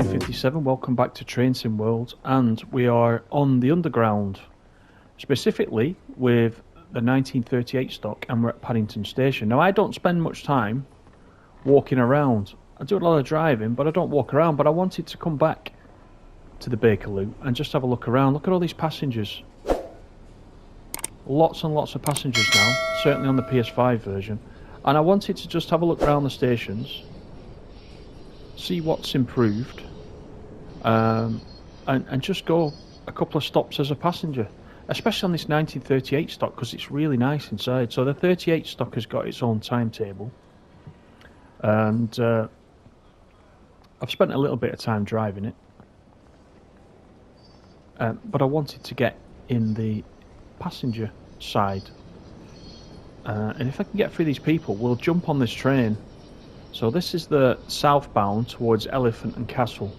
57, welcome back to Train Sim World, and we are on the Underground, specifically with the 1938 stock, and we're at Paddington Station. Now, I don't spend much time walking around. I do a lot of driving, but I don't walk around, but I wanted to come back to the Bakerloo and just have a look around. Look at all these passengers. Lots and lots of passengers now, certainly on the PS5 version. And I wanted to just have a look around the stations, see what's improved, and just go a couple of stops as a passenger, especially on this 1938 stock, because it's really nice inside. So the 38 stock has got its own timetable, and I've spent a little bit of time driving it, but I wanted to get in the passenger side, and if I can get through these people, we'll jump on this train. So this is the southbound towards Elephant and Castle.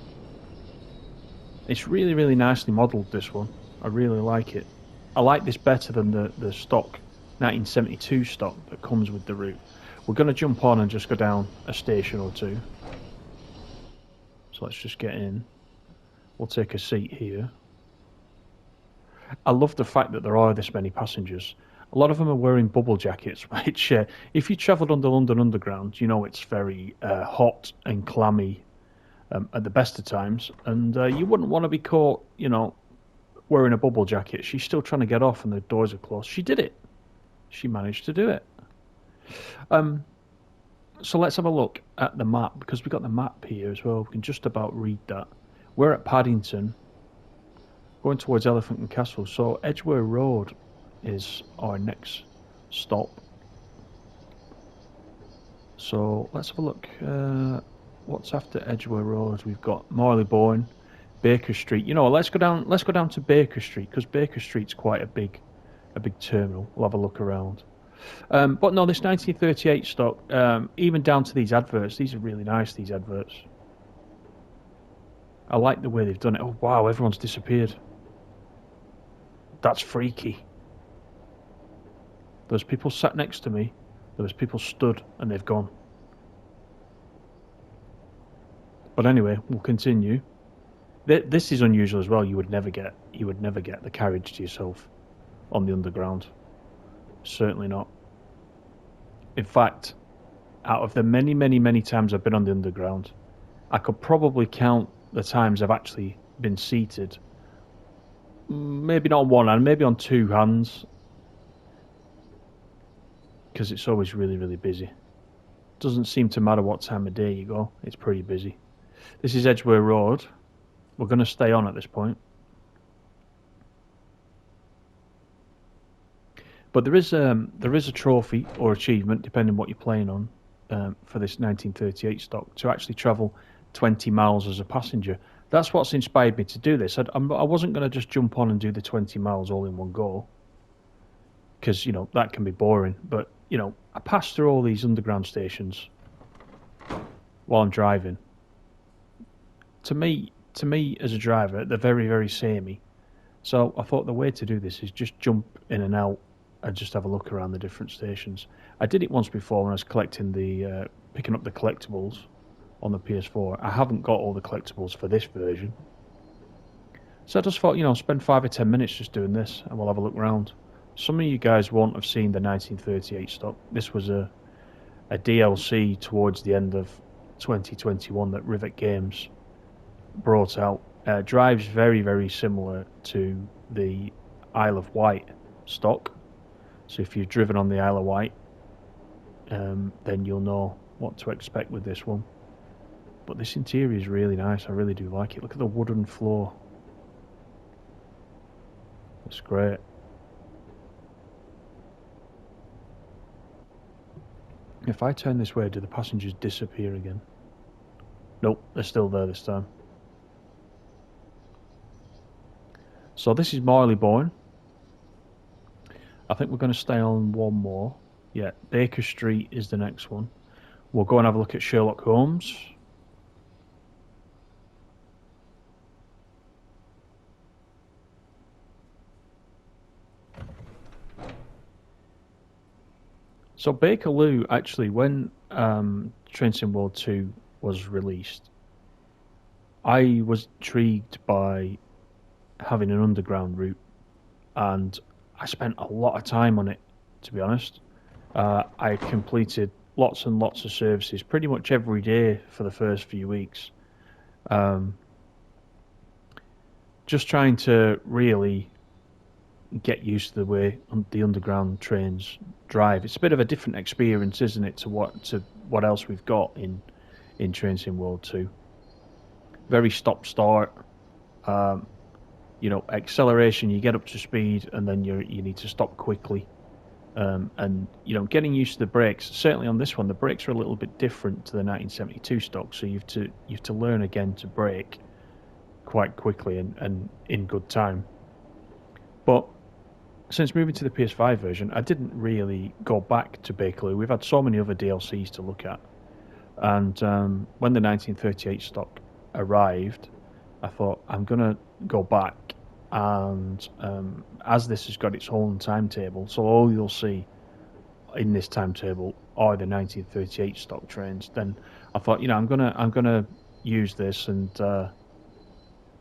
It's really, really nicely modelled, this one. I really like it. I like this better than the stock 1972 stock that comes with the route. We're going to jump on and just go down a station or two. So let's just get in. We'll take a seat here. I love the fact that there are this many passengers. A lot of them are wearing bubble jackets, which, if you travelled on the London Underground, you know it's very hot and clammy at the best of times, and you wouldn't want to be caught, you know, wearing a bubble jacket. She's still trying to get off and the doors are closed. She did it. She managed to do it. So let's have a look at the map, because we've got the map here as well. We can just about read that. We're at Paddington, going towards Elephant and Castle. So Edgware Road is our next stop. So let's have a look. What's after Edgware Road? We've got Marylebone, Baker Street. You know, let's go down to Baker Street, because Baker Street's quite a big terminal. We'll have a look around. But no, this 1938 stock, even down to these adverts, these are really nice, these adverts. I like the way they've done it. Oh wow, everyone's disappeared. That's freaky. There's people sat next to me, there was people stood, and they've gone. But anyway, we'll continue. This is unusual as well. You would never get the carriage to yourself on the Underground. Certainly not. In fact, out of the many, many, many times I've been on the Underground, I could probably count the times I've actually been seated. Maybe not on one hand, maybe on two hands, because it's always really, really busy. Doesn't seem to matter what time of day you go, it's pretty busy. This is Edgware Road. We're going to stay on at this point. But there is a trophy or achievement, depending on what you're playing on, for this 1938 stock, to actually travel 20 miles as a passenger. That's what's inspired me to do this. I wasn't going to just jump on and do the 20 miles all in one go, because, you know, that can be boring. But, you know, I pass through all these underground stations while I'm driving. To me as a driver, they're very, very samey. So I thought the way to do this is just jump in and out and just have a look around the different stations. I did it once before when I was collecting picking up the collectibles on the PS4. I haven't got all the collectibles for this version. So I just thought, you know, spend 5 or 10 minutes just doing this and we'll have a look around. Some of you guys won't have seen the 1938 stock. This was a DLC towards the end of 2021 that Rivet Games brought out. Drives very, very similar to the Isle of Wight stock. So if you've driven on the Isle of Wight, then you'll know what to expect with this one. But this interior is really nice. I really do like it. Look at the wooden floor. It's great. If I turn this way, do the passengers disappear again? Nope, they're still there this time. So this is Marylebone. I think we're going to stay on one more. Yeah, Baker Street is the next one. We'll go and have a look at Sherlock Holmes. So Bakerloo, actually, when Train Sim World 2 was released, I was intrigued by having an underground route, and I spent a lot of time on it, to be honest. I completed lots and lots of services pretty much every day for the first few weeks. Um, just trying to really get used to the way the underground trains drive. It's a bit of a different experience, isn't it, to what else we've got in Trains in World Two. Very stop start. Um, acceleration. You get up to speed, and then you need to stop quickly. And getting used to the brakes. Certainly on this one, the brakes are a little bit different to the 1972 stock, so you have to learn again to brake quite quickly and in good time. But since moving to the PS5 version, I didn't really go back to Bakerloo. We've had so many other DLCs to look at, and when the 1938 stock arrived, I thought I'm gonna go back, and as this has got its own timetable, so all you'll see in this timetable are the 1938 stock trains. Then I thought, I'm gonna use this and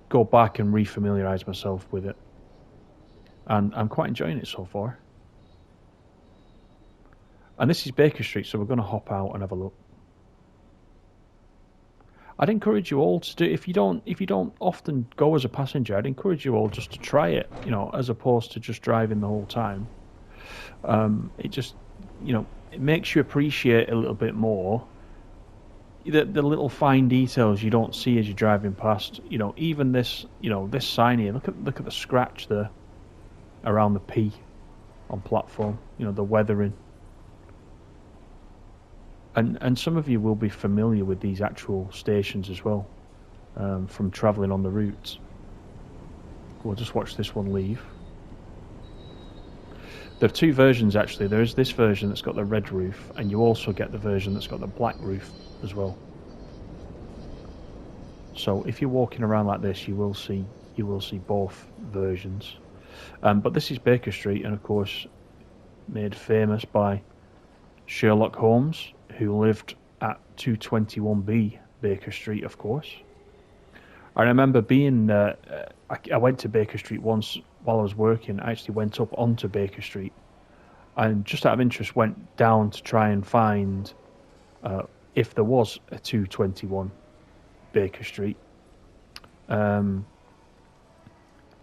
go back and refamiliarize myself with it, and I'm quite enjoying it so far. And this is Baker Street, so we're going to hop out and have a look. I'd encourage you all to do, if you don't often go as a passenger, I'd encourage you all just to try it, as opposed to just driving the whole time. It just, it makes you appreciate a little bit more the little fine details you don't see as you're driving past. Even this sign here. Look at the scratch there around the P on platform. The weathering. And some of you will be familiar with these actual stations as well, from travelling on the routes. We'll just watch this one leave. There are two versions actually. There is this version that's got the red roof, and you also get the version that's got the black roof as well. So if you're walking around like this, you will see both versions. But this is Baker Street, and of course, made famous by Sherlock Holmes, who lived at 221B Baker Street, of course. I remember being, I went to Baker Street once while I was working. I actually went up onto Baker Street and just out of interest went down to try and find if there was a 221 Baker Street. And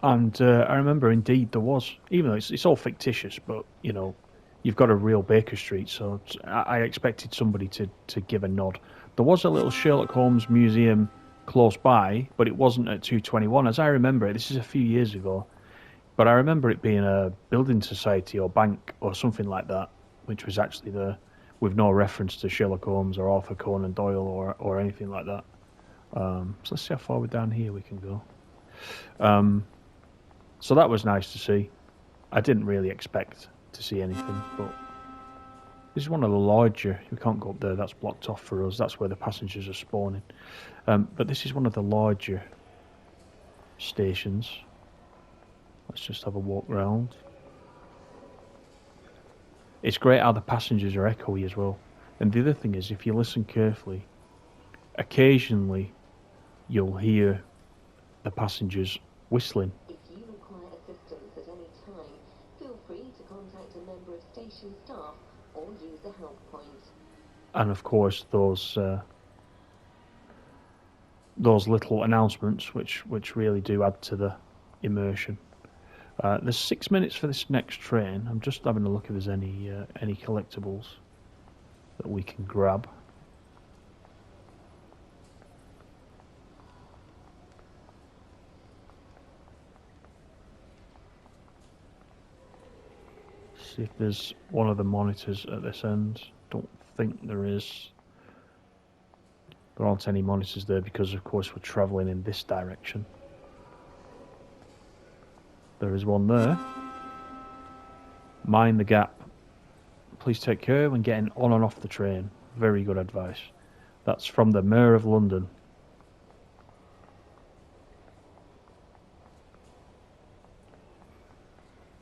I remember indeed there was, even though it's all fictitious, but you've got a real Baker Street, so I expected somebody to give a nod. There was a little Sherlock Holmes museum close by, but it wasn't at 221. As I remember it, this is a few years ago, but I remember it being a building society or bank or something like that, which was actually there, with no reference to Sherlock Holmes or Arthur Conan Doyle or anything like that. So let's see how far down here we can go. So that was nice to see. I didn't really expect to see anything, but this is one of the larger. We can't go up there, that's blocked off for us. That's where the passengers are spawning. But this is one of the larger stations. Let's just have a walk round. It's great how the passengers are echoey as well. And the other thing is, if you listen carefully, occasionally you'll hear the passengers whistling. If you require assistance at any time, feel free to contact a member of station staff or use a help point. And of course those little announcements which really do add to the immersion. There's 6 minutes for this next train. I'm just having a look if there's any collectibles that we can grab. See if there's one of the monitors at this end. Don't think there is. There aren't any monitors there because of course we're travelling in this direction. There is one there. Mind the gap. Please take care when getting on and off the train. Very good advice. That's from the Mayor of London.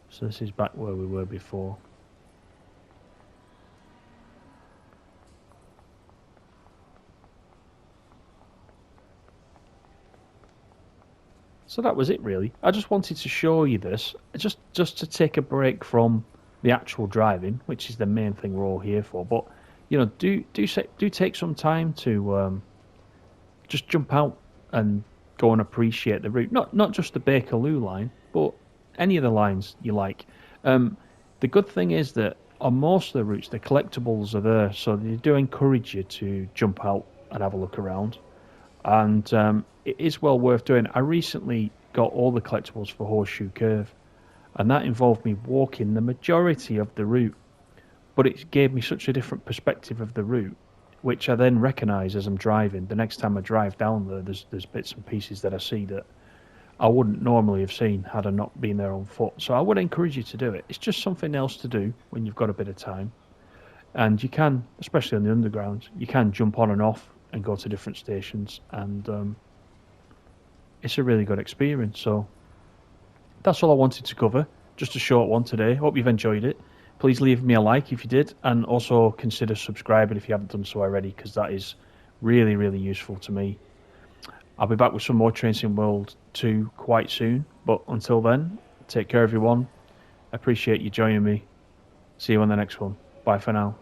So this is back where we were before. So that was it, really. I just wanted to show you this, just to take a break from the actual driving, which is the main thing we're all here for. But do take some time to just jump out and go and appreciate the route. Not just the Bakerloo line, but any of the lines you like. The good thing is that on most of the routes, the collectibles are there, so they do encourage you to jump out and have a look around. And it is well worth doing. I recently got all the collectibles for Horseshoe Curve, and that involved me walking the majority of the route, but it gave me such a different perspective of the route, which I then recognise as I'm driving. The next time I drive down there, there's bits and pieces that I see that I wouldn't normally have seen had I not been there on foot. So I would encourage you to do it. It's just something else to do when you've got a bit of time. And you can, especially on the underground, you can jump on and off and go to different stations, and it's a really good experience. So that's all I wanted to cover. Just a short one today. Hope you've enjoyed it. Please leave me a like if you did, and also consider subscribing if you haven't done so already, because that is really, really useful to me. I'll be back with some more Train Sim World 2 quite soon, but until then, take care everyone. Appreciate you joining me. See you on the next one. Bye for now.